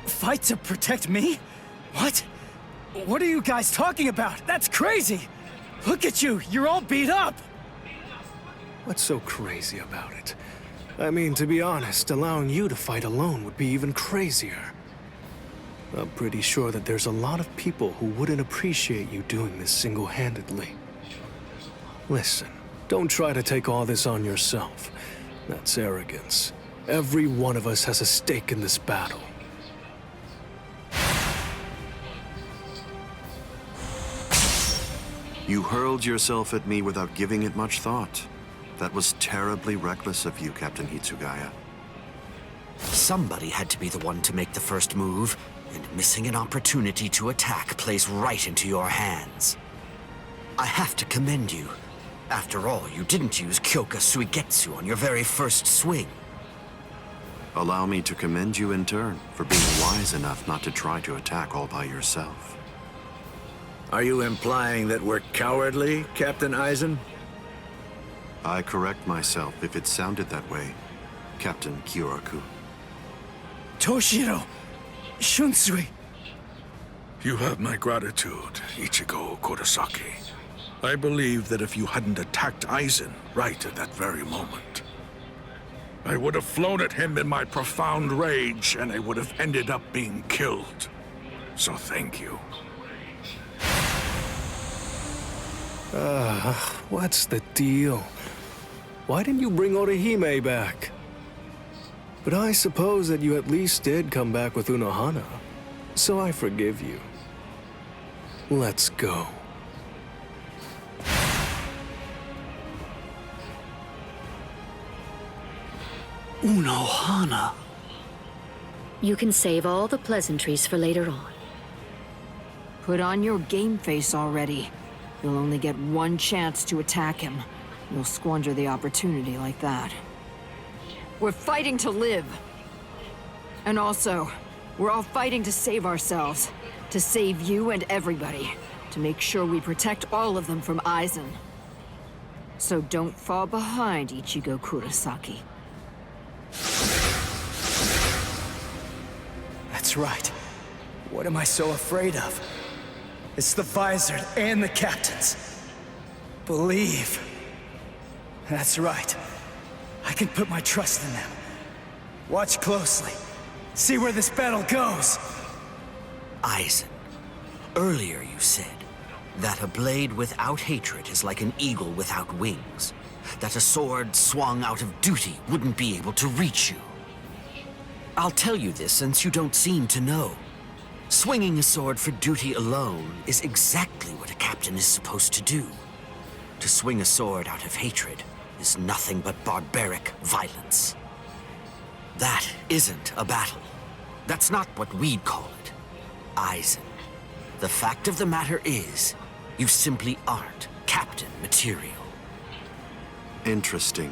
Fight to protect me? What? What are you guys talking about? That's crazy! Look at you, you're all beat up! What's so crazy about it? I mean, to be honest, allowing you to fight alone would be even crazier. I'm pretty sure that there's a lot of people who wouldn't appreciate you doing this single-handedly. Listen, don't try to take all this on yourself. That's arrogance. Every one of us has a stake in this battle. You hurled yourself at me without giving it much thought. That was terribly reckless of you, Captain Hitsugaya. Somebody had to be the one to make the first move, and missing an opportunity to attack plays right into your hands. I have to commend you. After all, you didn't use Kyoka Suigetsu on your very first swing. Allow me to commend you in turn for being wise enough not to try to attack all by yourself. Are you implying that we're cowardly, Captain Aizen? I correct myself if it sounded that way, Captain Kyoraku. Toshiro! Shunsui! You have my gratitude, Ichigo Kurosaki. I believe that if you hadn't attacked Aizen right at that very moment, I would have flown at him in my profound rage, and I would have ended up being killed. So thank you. What's the deal? Why didn't you bring Orihime back? But I suppose that you at least did come back with Unohana, so I forgive you. Let's go. Unohana. You can save all the pleasantries for later on. Put on your game face already. You'll only get one chance to attack him. You'll squander the opportunity like that. We're fighting to live. And also, we're all fighting to save ourselves. To save you and everybody. To make sure we protect all of them from Aizen. So don't fall behind, Ichigo Kurosaki. That's right. What am I so afraid of? It's the Visor and the captains. Believe. That's right. I can put my trust in them. Watch closely. See where this battle goes. Aizen, earlier you said that a blade without hatred is like an eagle without wings. That a sword swung out of duty wouldn't be able to reach you. I'll tell you this since you don't seem to know. Swinging a sword for duty alone is exactly what a captain is supposed to do. To swing a sword out of hatred is nothing but barbaric violence. That isn't a battle. That's not what we'd call it. Aizen, the fact of the matter is, you simply aren't captain material. Interesting.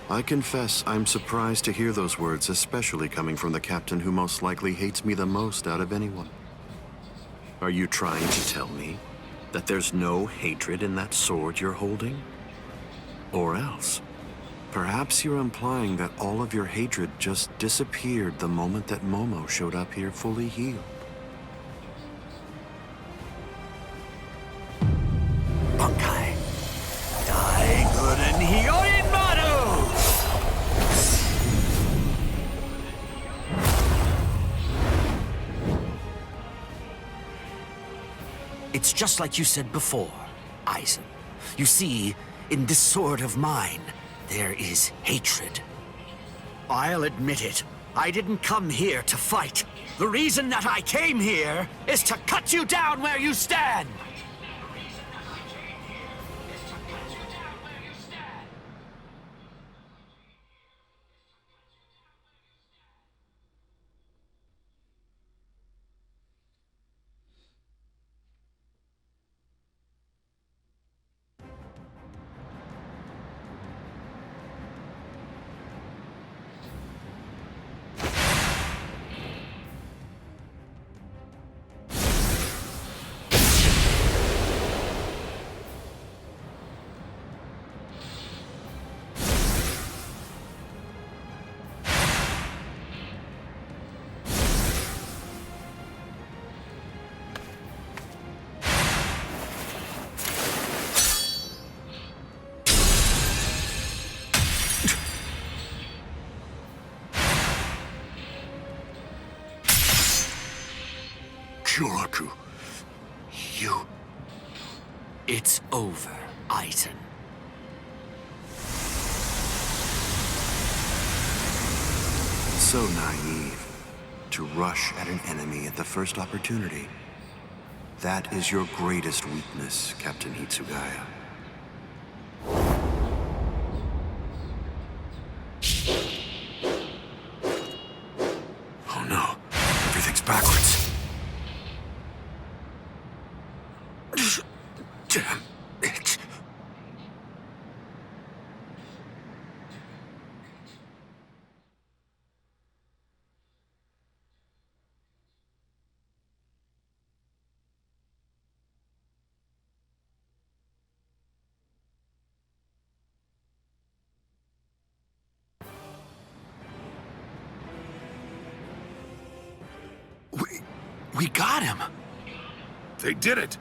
I confess I'm surprised to hear those words, especially coming from the captain who most likely hates me the most out of anyone. Are you trying to tell me that there's no hatred in that sword you're holding? Or else, perhaps you're implying that all of your hatred just disappeared the moment that Momo showed up here fully healed. Bankai. Daiguren Hyorin Maru! It's just like you said before, Aizen. You see, in this sword of mine, there is hatred. I'll admit it. I didn't come here to fight. The reason that I came here is to cut you down where you stand! Kyoraku, you... It's over, Aizen. So naive to rush at an enemy at the first opportunity. That is your greatest weakness, Captain Hitsugaya. Oh no, everything's backwards. Damn it. We got him. They did it!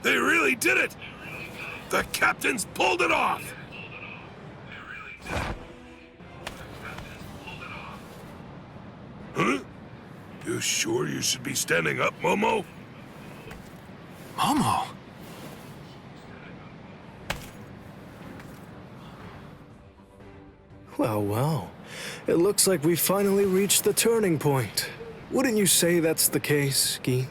They really did it! The captains pulled it off! Huh? You sure you should be standing up, Momo? Momo! Well, well. It looks like we finally reached the turning point. Wouldn't you say that's the case, Gi?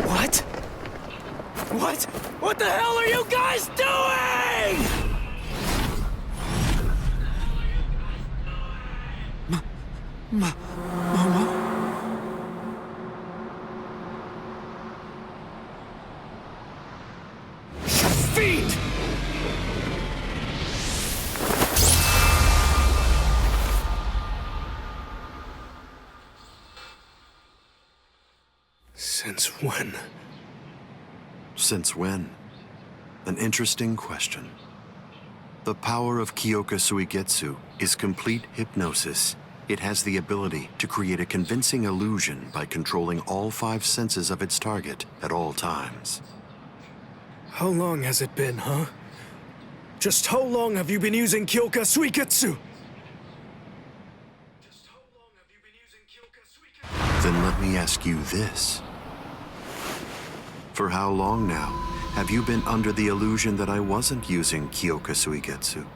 What? What? What the hell are you guys doing? Feet! Since when? Since when? An interesting question. The power of Kyoka Suigetsu is complete hypnosis. It has the ability to create a convincing illusion by controlling all 5 senses of its target at all times. How long has it been, huh? Just how long have you been using Kyoka Suigetsu? Then let me ask you this. For how long now have you been under the illusion that I wasn't using Kyoka Suigetsu?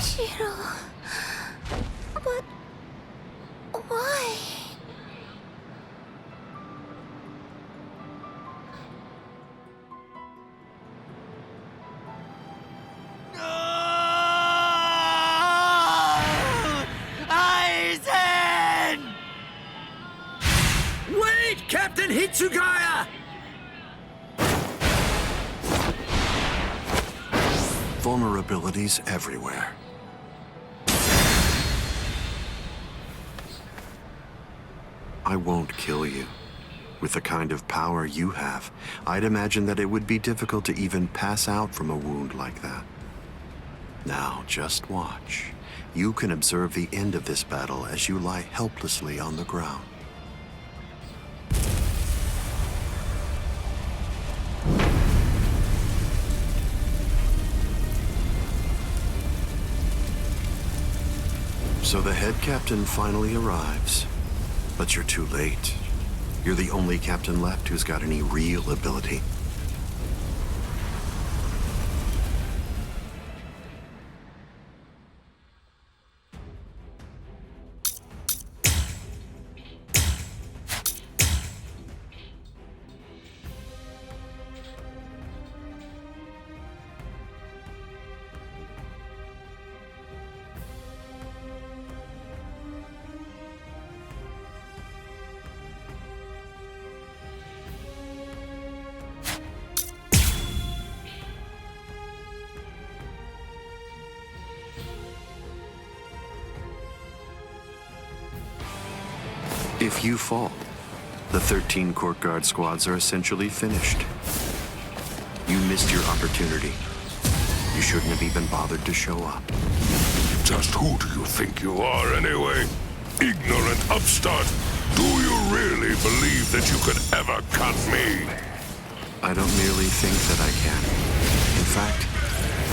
Shiro... But... why? Captain Hitsugaya! Vulnerabilities everywhere. I won't kill you. With the kind of power you have, I'd imagine that it would be difficult to even pass out from a wound like that. Now, just watch. You can observe the end of this battle as you lie helplessly on the ground. So the head captain finally arrives, but you're too late. You're the only captain left who's got any real ability. If you fall, the 13 court guard squads are essentially finished. You missed your opportunity. You shouldn't have even bothered to show up. Just who do you think you are, anyway? Ignorant upstart! Do you really believe that you could ever cut me? I don't merely think that I can. In fact,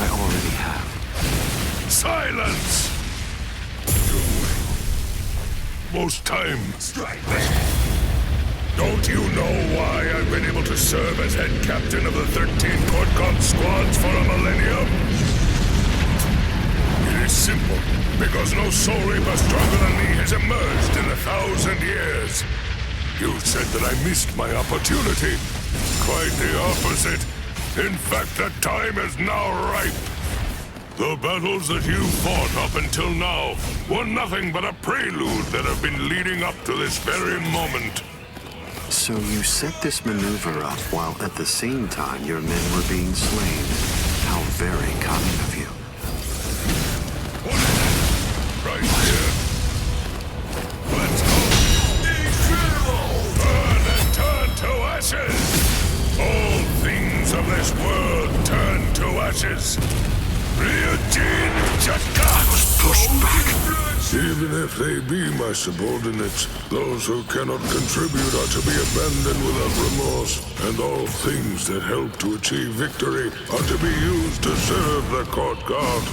I already have. Silence! Most times. Don't you know why I've been able to serve as head captain of the 13 court guard squads for a millennium? It is simple, because no soul reaper stronger than me has emerged in 1,000 years. You said that I missed my opportunity. Quite the opposite. In fact, the time is now ripe. The battles that you fought up until now were nothing but a prelude that have been leading up to this very moment. So you set this maneuver up while at the same time your men were being slain. How very cunning of you. What is it? Right here. Let's go. Incredible! Burn and turn to ashes! All things of this world turn to ashes. I was pushed back. Even if they be my subordinates, those who cannot contribute are to be abandoned without remorse, and all things that help to achieve victory are to be used to serve the court guard.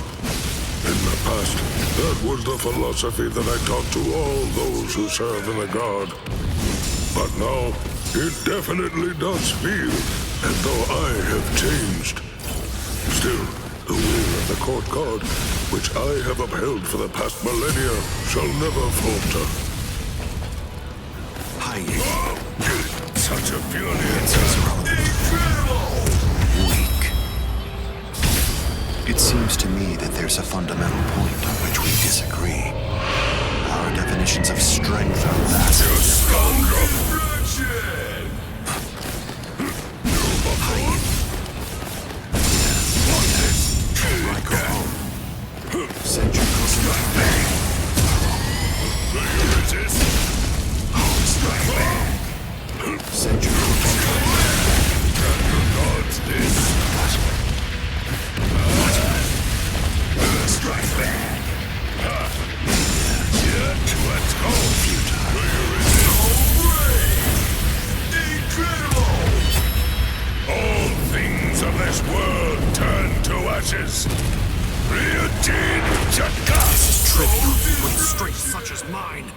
In the past, that was the philosophy that I taught to all those who serve in the guard. But now, it definitely does feel as though I have changed. Still, the will of the court guard, which I have upheld for the past millennia, shall never falter. Such a furious incredible! Weak. It seems to me that there's a fundamental point on which we disagree. Our definitions of strength are vastly different. Send your customers back. Do you resist? Strike back. Send your customers back. Can you dodge this? Strike back. Let's go. Futile. Do you resist? Incredible! All things of this world turn to ashes. This is trivial with strength such as mine.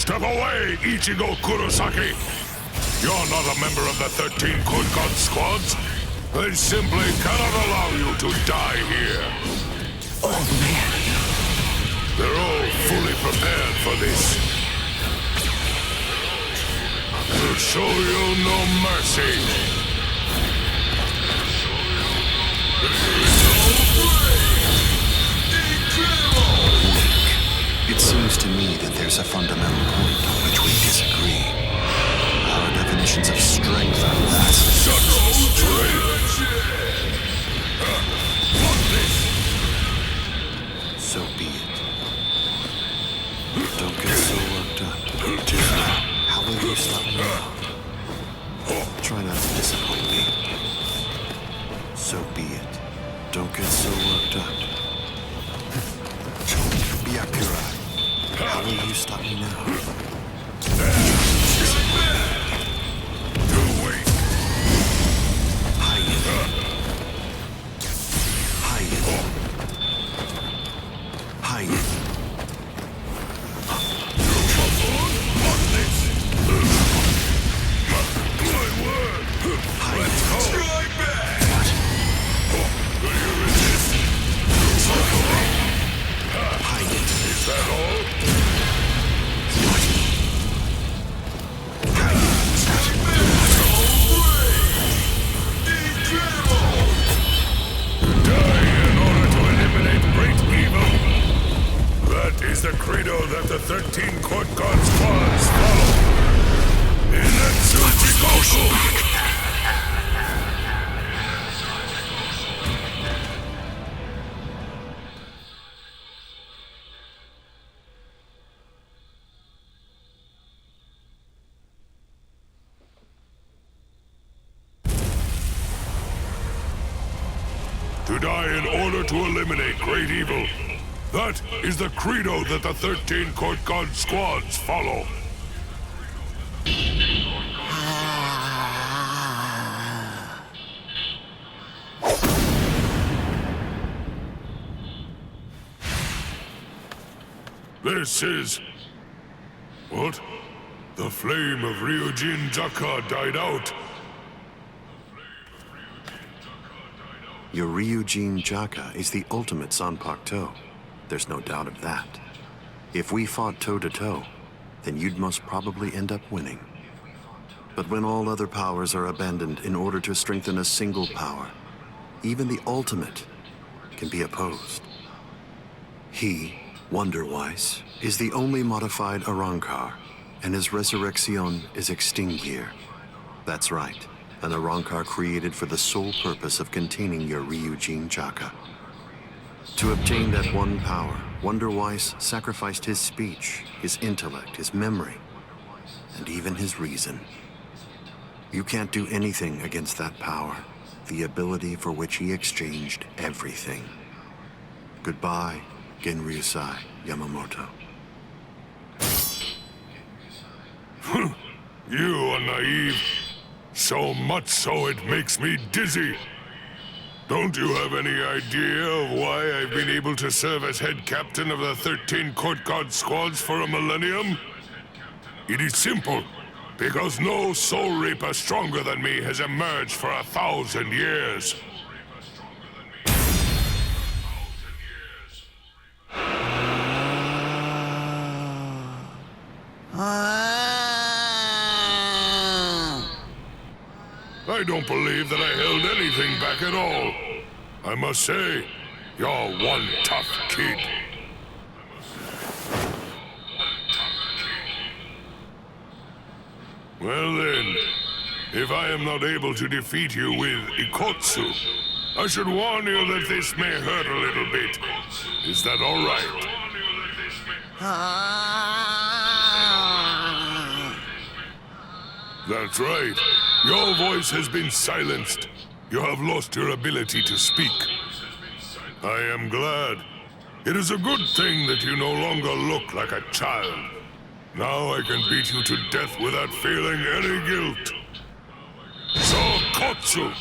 Step away, Ichigo Kurosaki! You're not a member of the 13 Court God squads. They simply cannot allow you to die here. Old man. They're all fully prepared for this. We'll show you no mercy. It seems to me that there's a fundamental point on which we disagree. Our definitions of strength are vastly So be it. Don't get so worked up. How will you stop me now? Try not to disappoint me. So be it. Don't get so worked up. Byakurai, how will you stop me now? The credo that the 13 Court God squads follow. Inatsuchikoku! To die in order to eliminate great evil. That is the credo that the 13 Court God squads follow. This is... What? The flame of Ryujin Jaka died out. Your Ryujin Jaka is the ultimate Zanpakuto. There's no doubt of that. If we fought toe-to-toe, then you'd most probably end up winning. But when all other powers are abandoned in order to strengthen a single power, even the ultimate can be opposed. He, Wonder-Weiss, is the only modified Arrancar, and his resurrection is Extinguir. That's right, an Arrancar created for the sole purpose of containing your Ryujin Jaka. To obtain that one power, Wonder-Weiss sacrificed his speech, his intellect, his memory, and even his reason. You can't do anything against that power, the ability for which he exchanged everything. Goodbye, Genryusai Yamamoto. You are naive. So much so it makes me dizzy. Don't you have any idea of why I've been able to serve as head captain of the 13 Court God squads for a millennium? It is simple. Because no soul reaper stronger than me has emerged for 1,000 years. I don't believe that I held anything back at all. I must say, you're one tough kid. Well then, if I am not able to defeat you with Ikotsu, I should warn you that this may hurt a little bit. Is that all right? That's right. Your voice has been silenced. You have lost your ability to speak. I am glad. It is a good thing that you no longer look like a child. Now I can beat you to death without feeling any guilt. So, Kotsu!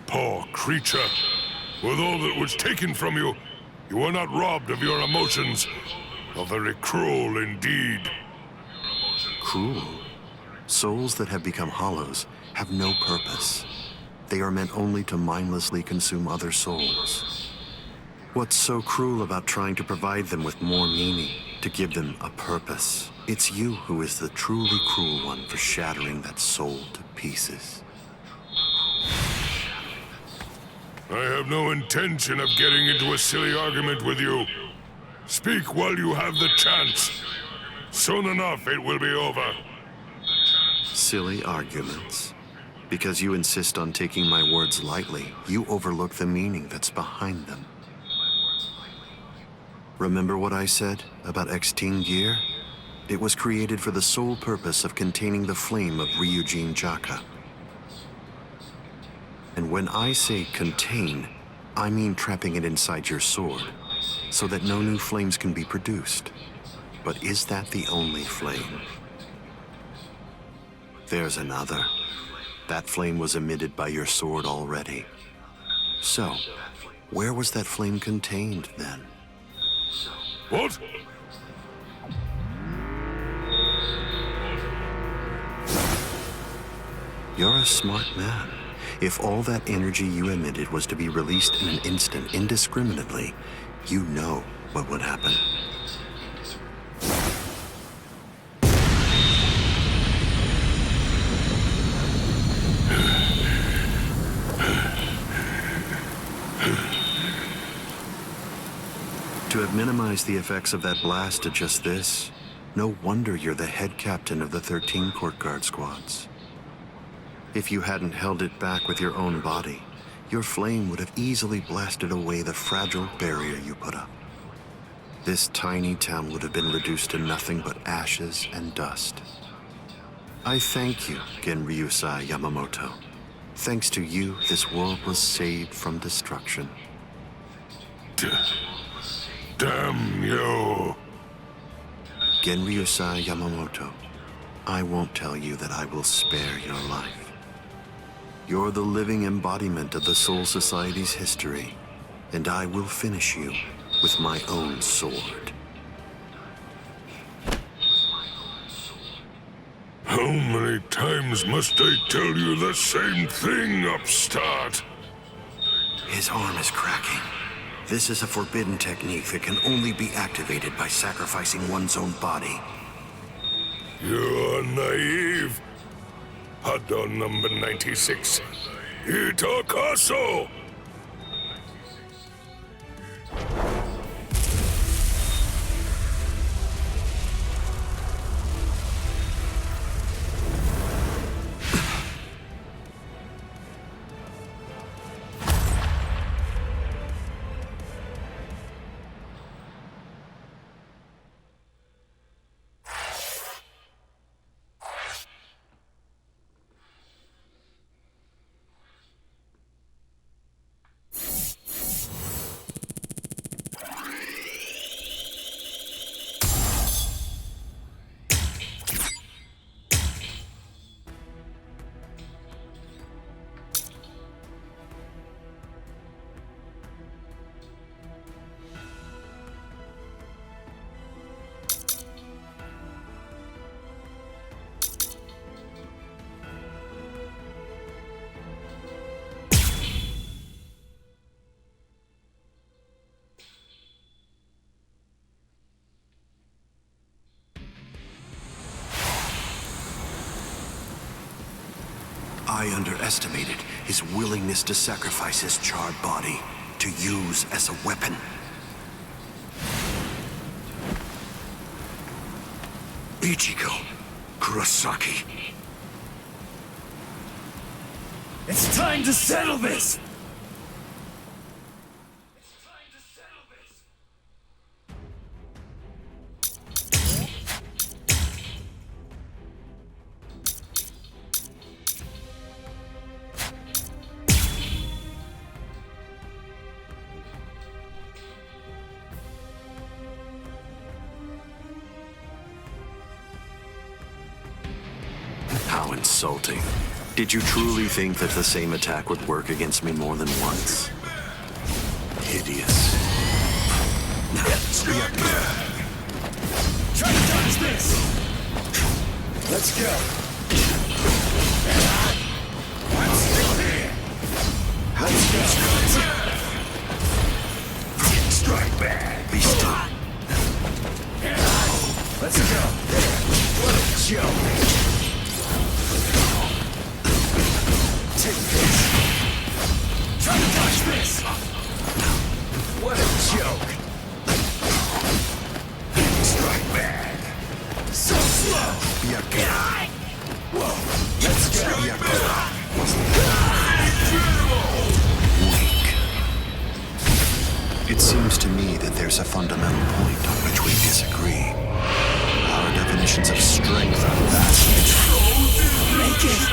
Poor creature. With all that was taken from you, You are not robbed of your emotions. How very cruel indeed. Cruel? Souls that have become hollows have no purpose. They are meant only to mindlessly consume other souls. What's so cruel about trying to provide them with more meaning, to give them a purpose? It's you who is the truly cruel one for shattering that soul to pieces. I have no intention of getting into a silly argument with you. Speak while you have the chance. Soon enough, it will be over. Silly arguments. Because you insist on taking my words lightly, you overlook the meaning that's behind them. Remember what I said about X-Teen gear? It was created for the sole purpose of containing the flame of Ryujin Jaka. And when I say contain, I mean trapping it inside your sword, so that no new flames can be produced. But is that the only flame? There's another. That flame was emitted by your sword already. So, where was that flame contained then? What? You're a smart man. If all that energy you emitted was to be released in an instant indiscriminately, you know what would happen. To have minimized the effects of that blast to just this, no wonder you're the head captain of the 13 Court Guard squads. If you hadn't held it back with your own body, your flame would have easily blasted away the fragile barrier you put up. This tiny town would have been reduced to nothing but ashes and dust. I thank you, Genryusai Yamamoto. Thanks to you, this world was saved from destruction. Damn you! Genryusai Yamamoto, I won't tell you that I will spare your life. You're the living embodiment of the Soul Society's history, and I will finish you with my own sword. How many times must I tell you the same thing, upstart? His arm is cracking. This is a forbidden technique that can only be activated by sacrificing one's own body. You're naive. Hado number 96. Itakaso! I underestimated his willingness to sacrifice his charred body to use as a weapon. Ichigo Kurosaki. It's time to settle this! How insulting. Did you truly think that the same attack would work against me more than once? Hideous. Try to dodge this! Let's go! I'm still here! Let's go! Strike back! Be still. Let's go! There! What a joke! Take this! Try to dodge this! What a joke! Strike back! So slow! Whoa! Let's go! Weak. It seems to me that there's a fundamental point on which we disagree. Our definitions of strength are vastly different. Make it!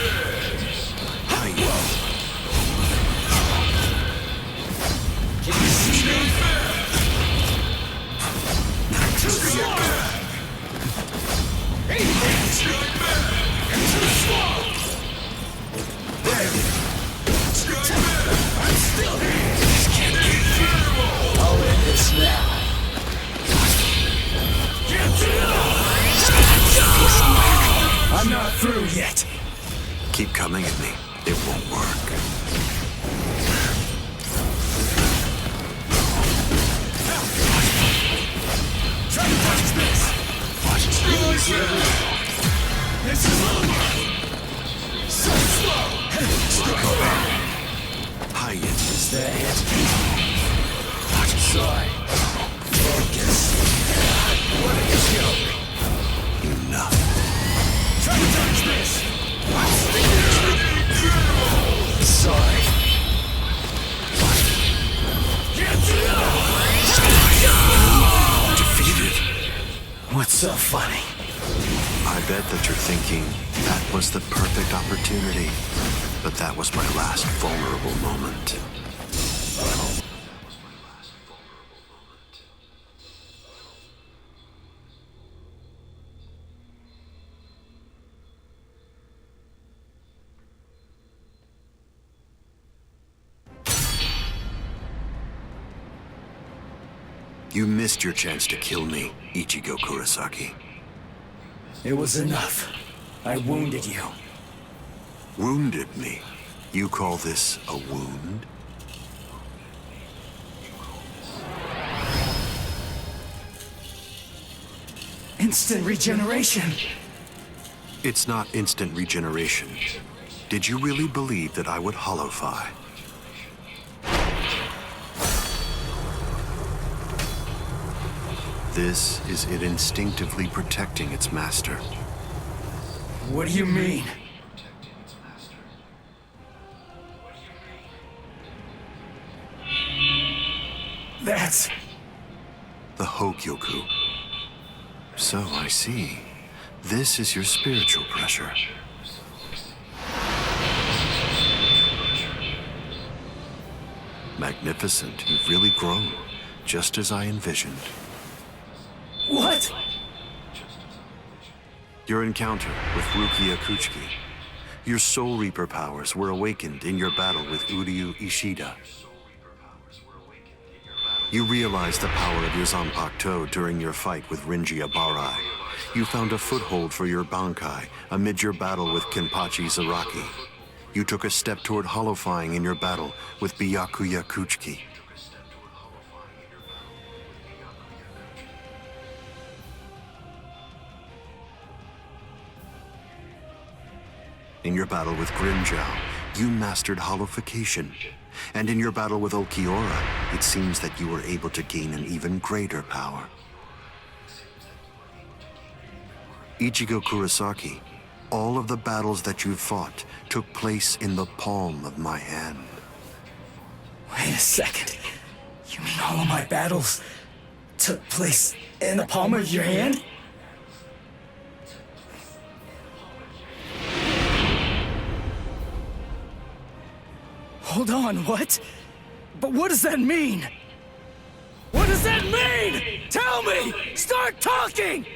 I'm not through yet. Keep coming at me. It won't work. Try to touch this. This is over. So slow. Hide. Is that it? Sorry. Focus. What a joke. Enough. Try to touch this. Sorry. Defeated. What's so funny? I bet that you're thinking, that was the perfect opportunity. But that was my last vulnerable moment. You missed your chance to kill me, Ichigo Kurosaki. It was enough. I wounded you. Wounded me? You call this a wound? Instant regeneration. It's not instant regeneration. Did you really believe that I would holofy? This is it instinctively protecting its master. What do you mean? That's... The Hogyoku. So I see. This is your spiritual pressure. Magnificent. You've really grown, just as I envisioned. What? Your encounter with Rukia Kuchiki. Your Soul Reaper powers were awakened in your battle with Uryu Ishida. You realized the power of your Zanpakuto during your fight with Rinji Abarai. You found a foothold for your Bankai amid your battle with Kenpachi Zaraki. You took a step toward holofying in your battle with Byakuya Kuchiki. In your battle with Grimmjow, you mastered holofication. And in your battle with Ulquiorra, it seems that you were able to gain an even greater power. Ichigo Kurosaki, all of the battles that you've fought took place in the palm of my hand. Wait a second. You mean all of my battles took place in the palm of your hand? Hold on, what? But what does that mean? What does that mean? Tell me! Start talking!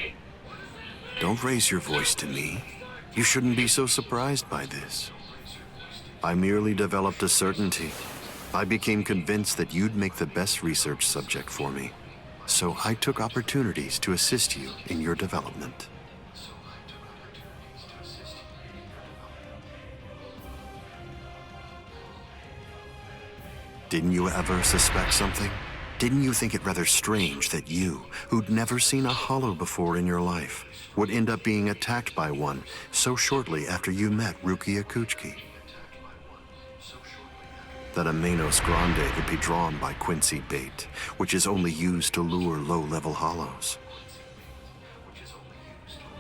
Don't raise your voice to me. You shouldn't be so surprised by this. I merely developed a certainty. I became convinced that you'd make the best research subject for me. So I took opportunities to assist you in your development. Didn't you ever suspect something? Didn't you think it rather strange that you, who'd never seen a hollow before in your life, would end up being attacked by one so shortly after you met Rukia Kuchiki? That a Manos Grande would be drawn by Quincy bait, which is only used to lure low-level hollows.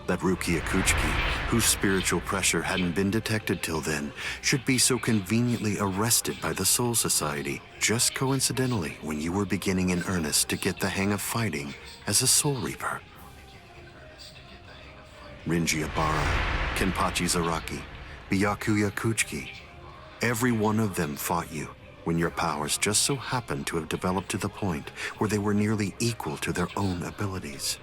That Rukia Kuchiki, whose spiritual pressure hadn't been detected till then, should be so conveniently arrested by the Soul Society just coincidentally when you were beginning in earnest to get the hang of fighting as a Soul Reaper. Rinji Ibarra, Kenpachi Zaraki, Byakuya Kuchiki, every one of them fought you when your powers just so happened to have developed to the point where they were nearly equal to their own abilities.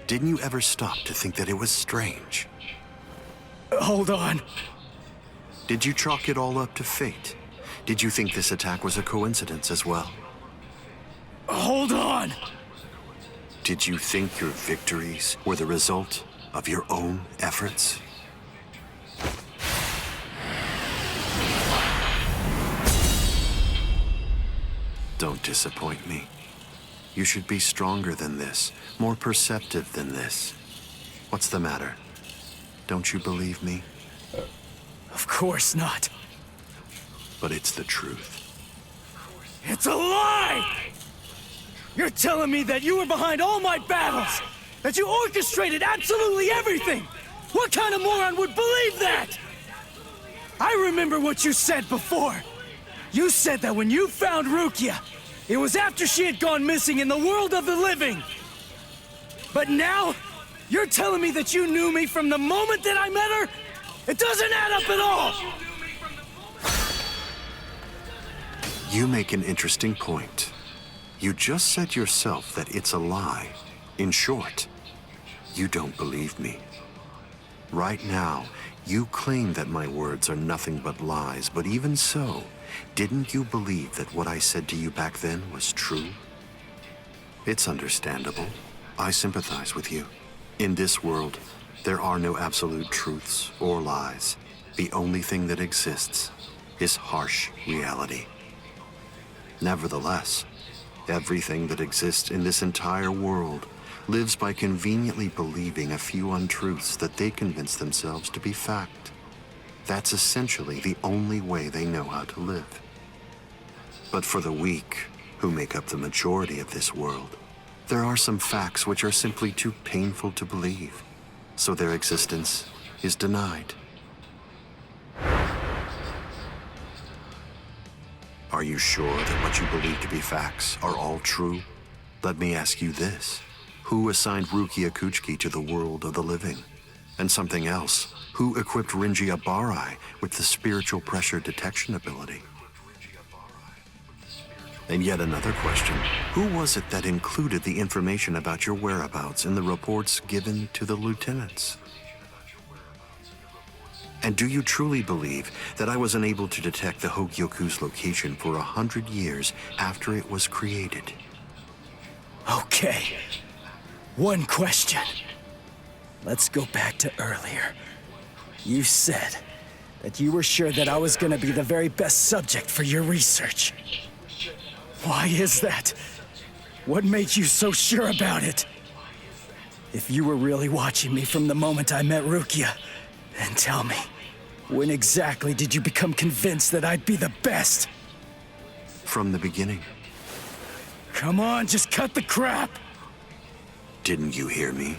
Didn't you ever stop to think that it was strange? Hold on. Did you chalk it all up to fate? Did you think this attack was a coincidence as well? Hold on! Did you think your victories were the result of your own efforts? Don't disappoint me. You should be stronger than this, more perceptive than this. What's the matter? Don't you believe me? Of course not. But it's the truth. It's a lie! You're telling me that you were behind all my battles! That you orchestrated absolutely everything! What kind of moron would believe that? I remember what you said before. You said that when you found Rukia, it was after she had gone missing in the world of the living. But now, you're telling me that you knew me from the moment that I met her? It doesn't add up at all! You make an interesting point. You just said yourself that it's a lie. In short, you don't believe me. Right now, you claim that my words are nothing but lies, but even so, didn't you believe that what I said to you back then was true? It's understandable. I sympathize with you. In this world, there are no absolute truths or lies. The only thing that exists is harsh reality. Nevertheless, everything that exists in this entire world lives by conveniently believing a few untruths that they convince themselves to be fact. That's essentially the only way they know how to live. But for the weak, who make up the majority of this world, there are some facts which are simply too painful to believe, so their existence is denied. Are you sure that what you believe to be facts are all true? Let me ask you this. Who assigned Rukia Kuchiki to the world of the living? And something else, who equipped Rinji Abarai with the spiritual pressure detection ability? And yet another question, who was it that included the information about your whereabouts in the reports given to the lieutenants? And do you truly believe that I was unable to detect the Hogyoku's location for 100 years after it was created? Okay. One question. Let's go back to earlier. You said that you were sure that I was gonna be the very best subject for your research. Why is that? What made you so sure about it? If you were really watching me from the moment I met Rukia, then tell me, when exactly did you become convinced that I'd be the best? From the beginning. Come on, just cut the crap! Didn't you hear me?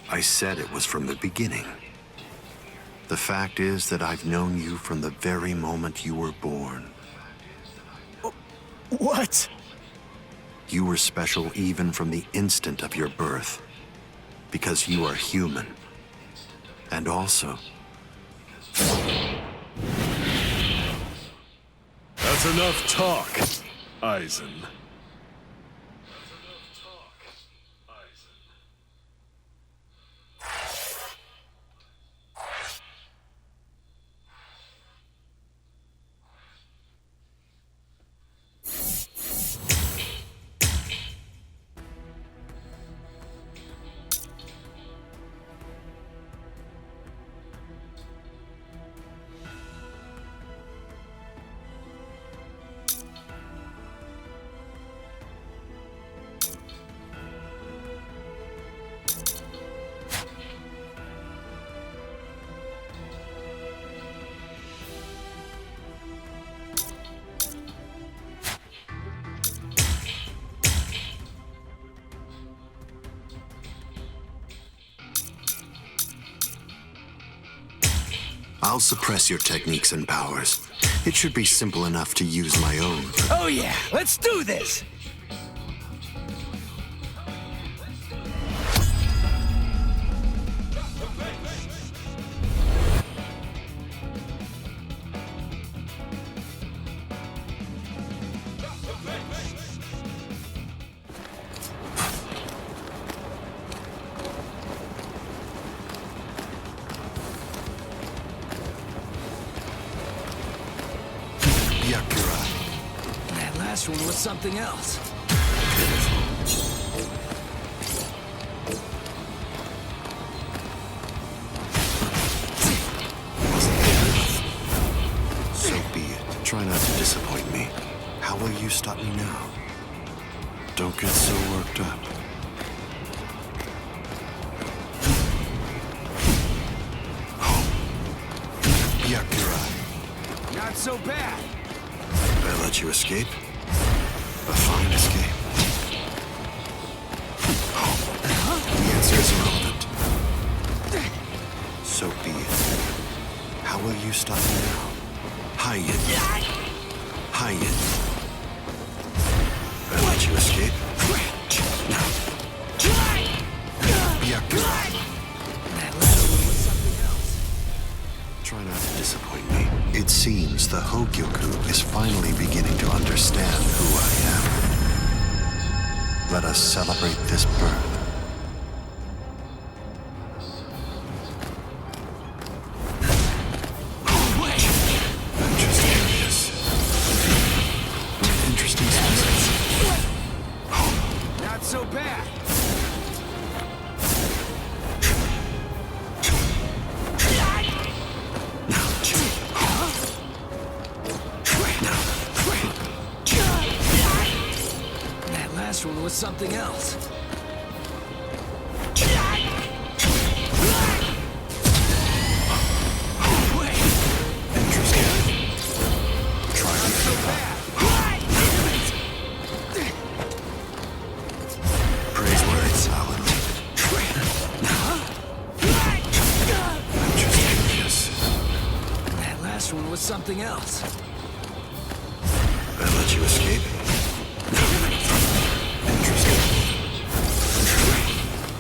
I said it was from the beginning. The fact is that I've known you from the very moment you were born. What? You were special even from the instant of your birth. Because you are human. And also... That's enough talk, Eisen. I'll suppress your techniques and powers. It should be simple enough to use my own. Oh yeah, let's do this! That last one was something else. So be it. Try not to disappoint me. How will you stop me now? Don't get so worked up. Yakura. Not so bad. I let you escape? A fine escape. The answer is irrelevant. So be it. How will you stop me now? Hide. Hide. I let you escape? Yakura. That last one was something else. Try not to disappoint me. It seems the Hogyoku is finally beginning to understand who I am. Let us celebrate this birth. I'm just curious. What interesting specimens. Not so bad. That last one was something else. Interesting. Try Not to so bad. praiseworthy salad. I'm just curious. That last one was something else. I let you escape? Interesting.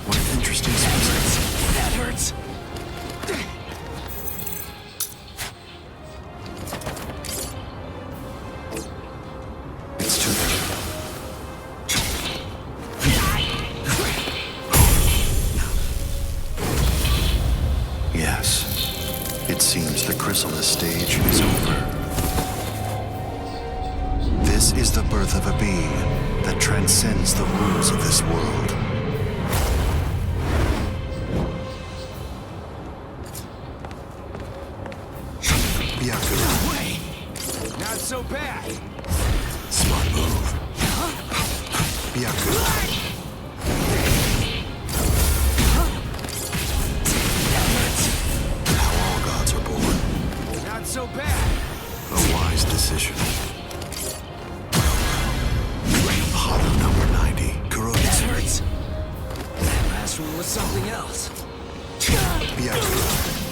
What interesting specimens. That hurts. It's too late. Yes. It seems the chrysalis stage is over. This is the birth of a being that transcends the rules of this world. Byakura. Wait. Not so bad. Smart move. Byakura. How all gods are born. Not so bad. A wise decision. Hana number 90. That Kuromitsu. hurts. That last one was something else. Byakura.